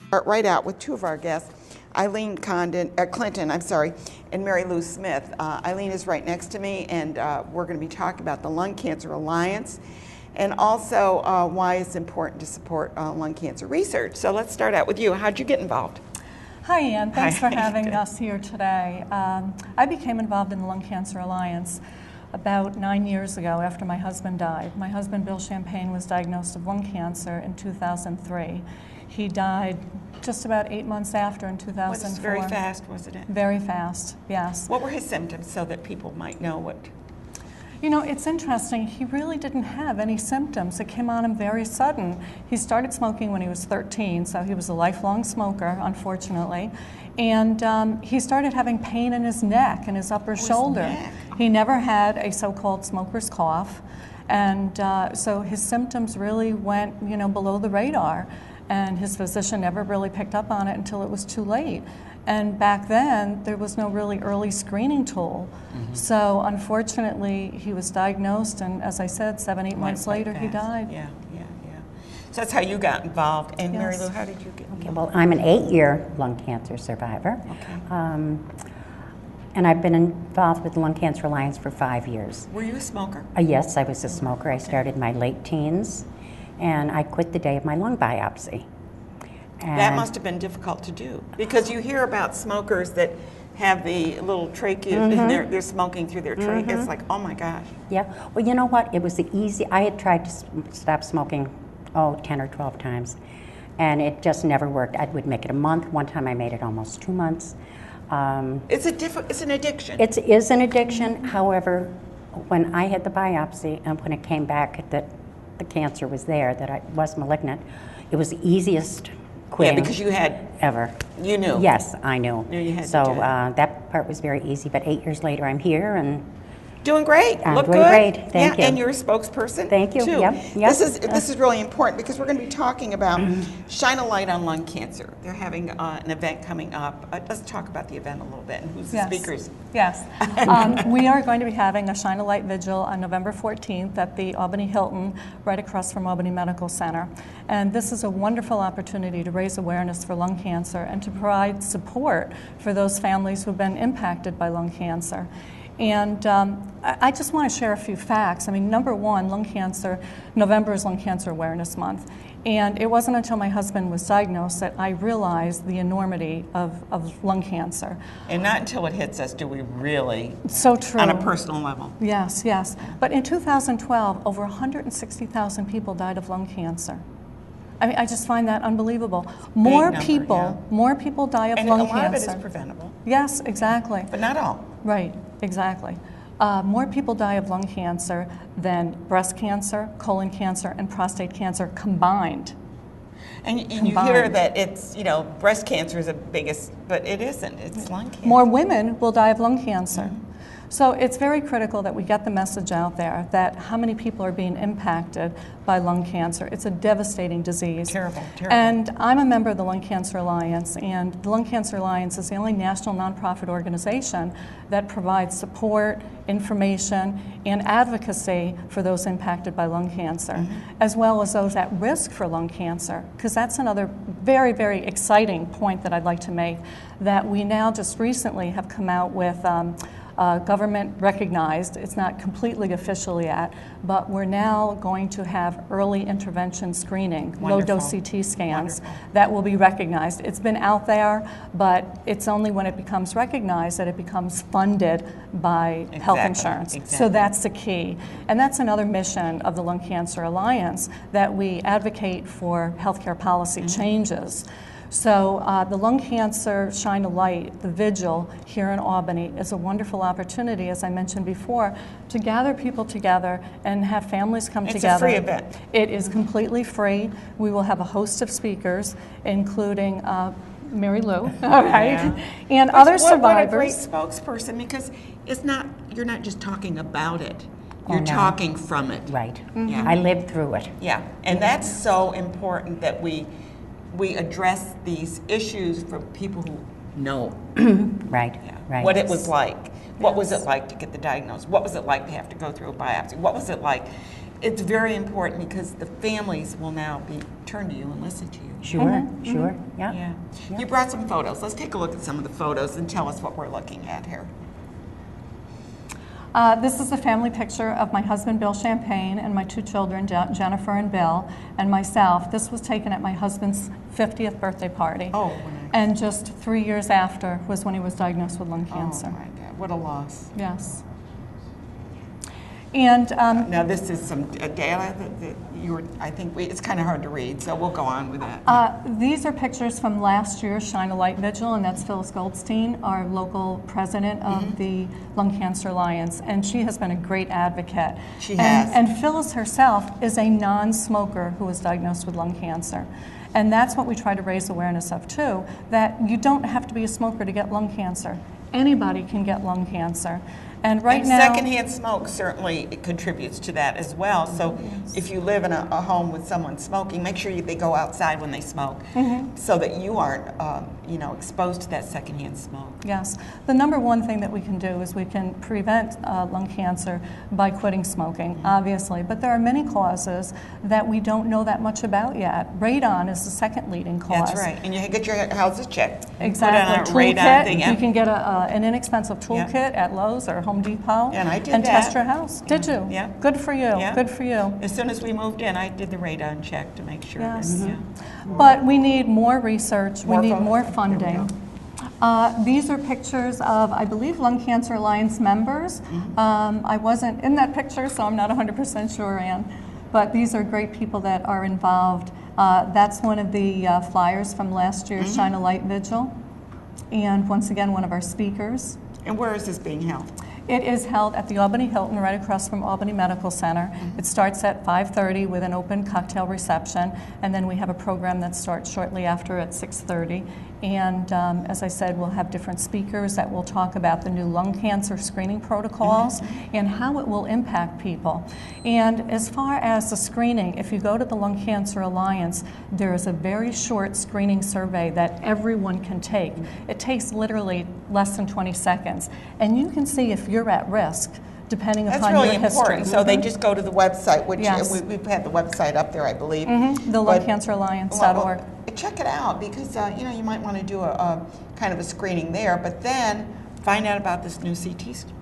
Start right out with two of our guests, Eileen Clinton, and Mary Lou Smith. Eileen is right next to me, and we're going to be talking about the Lung Cancer Alliance and also why it's important to support lung cancer research. So let's start out with you. How'd you get involved? Hi, Ann. Thanks for having us here today. I became involved in the Lung Cancer Alliance about 9 years ago after my husband died. My husband, Bill Champagne, was diagnosed with lung cancer in 2003. He died just about 8 months after in 2004. Was it very fast, wasn't it? Very fast, yes. What were his symptoms so that people might know what? You know, it's interesting. He really didn't have any symptoms. It came on him very sudden. He started smoking when he was 13, so he was a lifelong smoker, unfortunately. And he started having pain in his neck and his upper shoulder. Neck. He never had a so-called smoker's cough. And so his symptoms really went, below the radar. And his physician never really picked up on it until it was too late. And back then, there was no really early screening tool. Mm-hmm. So unfortunately, he was diagnosed, and as I said, 7-8 months later, he died. Yeah. So that's how you got involved. And Yes. Mary Lou, how did you get involved? Okay, well, I'm an 8-year lung cancer survivor. Okay. And I've been involved with the Lung Cancer Alliance for 5 years. Were you a smoker? Yes, I was a smoker. I started in my late teens, and I quit the day of my lung biopsy. And That must have been difficult to do because you hear about smokers that have the little trachea and they're smoking through their trachea. It's like, oh my gosh. Yeah, well, you know what? It was I had tried to stop smoking, 10 or 12 times, and it just never worked. I would make it a month. One time I made it almost 2 months. It's an addiction. It is an addiction. However, when I had the biopsy and when it came back that the cancer was there, that I was malignant, it was the easiest quitting. Yeah, because you had ever. You knew. Yes, I knew. Knew you had to so do it. that part was very easy. But 8 years later, I'm here and doing great. I'm Look doing good. great. Thank you. And you're a spokesperson. Thank you. Too. Yep. This is really important because we're going to be talking about Shine a Light on Lung Cancer. They're having an event coming up. Let's talk about the event a little bit and who's the speakers. Yes. We are going to be having a Shine a Light Vigil on November 14th at the Albany Hilton, right across from Albany Medical Center. And this is a wonderful opportunity to raise awareness for lung cancer and to provide support for those families who have been impacted by lung cancer. And I just want to share a few facts. I mean, number one, November is Lung Cancer Awareness Month. And it wasn't until my husband was diagnosed that I realized the enormity of lung cancer. And not until it hits us do we really, so true. On a personal level. Yes. But in 2012, over 160,000 people died of lung cancer. I mean, I just find that unbelievable. More people die of lung cancer. And a lot of it is preventable. Yes, exactly. But not all. Right, exactly. More people die of lung cancer than breast cancer, colon cancer, and prostate cancer combined. And you hear that it's, breast cancer is the biggest, but it isn't. It's lung cancer. More women will die of lung cancer. So it's very critical that we get the message out there that how many people are being impacted by lung cancer. It's a devastating disease. Terrible. And I'm a member of the Lung Cancer Alliance, and the Lung Cancer Alliance is the only national nonprofit organization that provides support, information, and advocacy for those impacted by lung cancer, as well as those at risk for lung cancer, because that's another very, very exciting point that I'd like to make, that we now just recently have come out with government recognized, it's not completely official yet, but we're now going to have early intervention screening, low-dose CT scans that will be recognized. It's been out there, but it's only when it becomes recognized that it becomes funded by health insurance. Exactly. So that's the key. And that's another mission of the Lung Cancer Alliance, that we advocate for healthcare policy changes. So the Lung Cancer Shine a Light, the Vigil here in Albany, is a wonderful opportunity, as I mentioned before, to gather people together and have families come together. It's a free event. It is completely free. We will have a host of speakers, including Mary Lou, all right, and other survivors. What a great spokesperson, because you're not just talking about it. You're talking from it. Right. Yeah. I lived through it. Yeah, and that's so important that we address these issues for people who know. Right. What it was like. What was it like to get the diagnosis? What was it like to have to go through a biopsy? What was it like it's very important because the families will now be turn to you and listen to you. Sure, sure, yeah. Yeah. You brought some photos. Let's take a look at some of the photos and tell us what we're looking at here. This is a family picture of my husband, Bill Champagne, and my two children, Jennifer and Bill, and myself. This was taken at my husband's 50th birthday party. Oh, and just 3 years after was when he was diagnosed with lung cancer. Oh, my God. What a loss. Yes. And now this is some data that you were, I think it's kind of hard to read, so we'll go on with that. These are pictures from last year's Shine a Light Vigil, and that's Phyllis Goldstein, our local president of the Lung Cancer Alliance, and she has been a great advocate. She has. And Phyllis herself is a non-smoker who was diagnosed with lung cancer. And that's what we try to raise awareness of too, that you don't have to be a smoker to get lung cancer. Anybody can get lung cancer. And right now, secondhand smoke certainly contributes to that as well. So if you live in a home with someone smoking, make sure they go outside when they smoke, so that you aren't, exposed to that secondhand smoke. Yes, the number one thing that we can do is we can prevent lung cancer by quitting smoking, obviously. But there are many causes that we don't know that much about yet. Radon is the second leading cause. That's right, and you get your houses checked. Exactly. Put on a radon thing. You can get an inexpensive toolkit at Lowe's or Home Depot and I did that. Test your house. Did you? Yeah. Good for you. Yeah. Good for you. As soon as we moved in, I did the radon check to make sure. Yes. That, But we need more research. We need more There we funding. These are pictures of, I believe, Lung Cancer Alliance members. I wasn't in that picture, so I'm not 100% sure, Ann. But these are great people that are involved. That's one of the flyers from last year's Shine a Light Vigil. And once again, one of our speakers. And where is this being held? It is held at the Albany Hilton, right across from Albany Medical Center. It starts at 5:30 with an open cocktail reception, and then we have a program that starts shortly after at 6:30. And as I said, we'll have different speakers that will talk about the new lung cancer screening protocols and how it will impact people. And as far as the screening, if you go to the Lung Cancer Alliance, there is a very short screening survey that everyone can take. It takes literally less than 20 seconds. And you can see if you're at risk, depending upon your history. That's really important. So they just go to the website, which Yes. we've had the website up there, I believe. The lungcanceralliance.org. Check it out because you might want to do a kind of a screening there, but then find out about this new CT screening.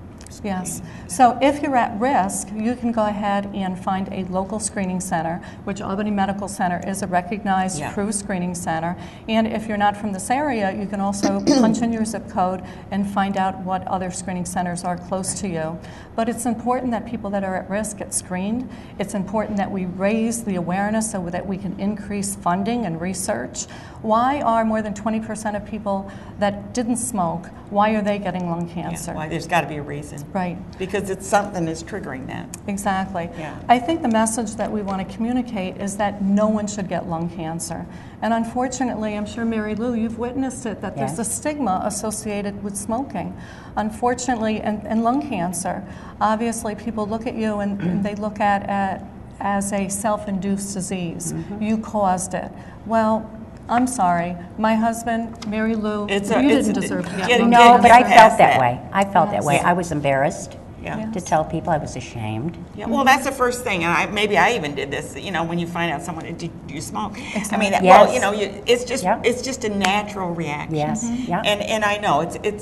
Yes. So if you're at risk, you can go ahead and find a local screening center, which Albany Medical Center is a recognized approved screening center. And if you're not from this area, you can also punch in your zip code and find out what other screening centers are close to you. But it's important that people that are at risk get screened. It's important that we raise the awareness so that we can increase funding and research. Why are more than 20% of people that didn't smoke, why are they getting lung cancer? Yeah, why? There's got to be a reason. Right. Because it's something that's triggering that. Exactly. Yeah. I think the message that we want to communicate is that no one should get lung cancer. And unfortunately, I'm sure, Mary Lou, you've witnessed it, that there's a stigma associated with smoking. Unfortunately, and lung cancer, obviously people look at you and they look at it as a self-induced disease. You caused it. Well, I'm sorry. My husband, Mary Lou, you didn't deserve to get lung No, cancer. but I felt that way. I felt that way. I was embarrassed Yeah. to tell people. I was ashamed. Yeah, well, that's the first thing, and maybe I even did this. When you find out someone, do you smoke? I mean, it's just a natural reaction. Yes. Yeah. And I know it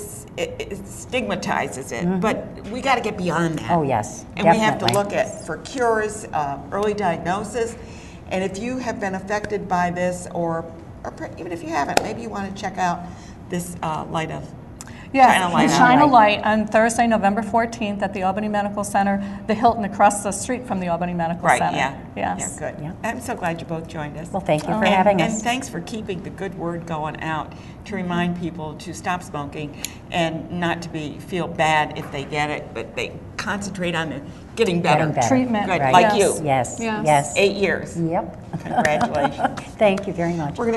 stigmatizes it, but we got to get beyond that. Oh, yes. And we have to look for cures, early diagnosis, and if you have been affected by this, or even if you haven't, maybe you want to check out this light of. Yes, Shine a Light on Thursday, November 14th at the Albany Medical Center, the Hilton across the street from the Albany Medical Center. Right, yeah. Yes. Yeah, good. Yeah. I'm so glad you both joined us. Well, thank you for having us. And thanks for keeping the good word going out to remind people to stop smoking and not to feel bad if they get it, but they concentrate on getting better. Treatment. Good, Right. like you. Yes. 8 years. Yep. Congratulations. Thank you very much. We're going to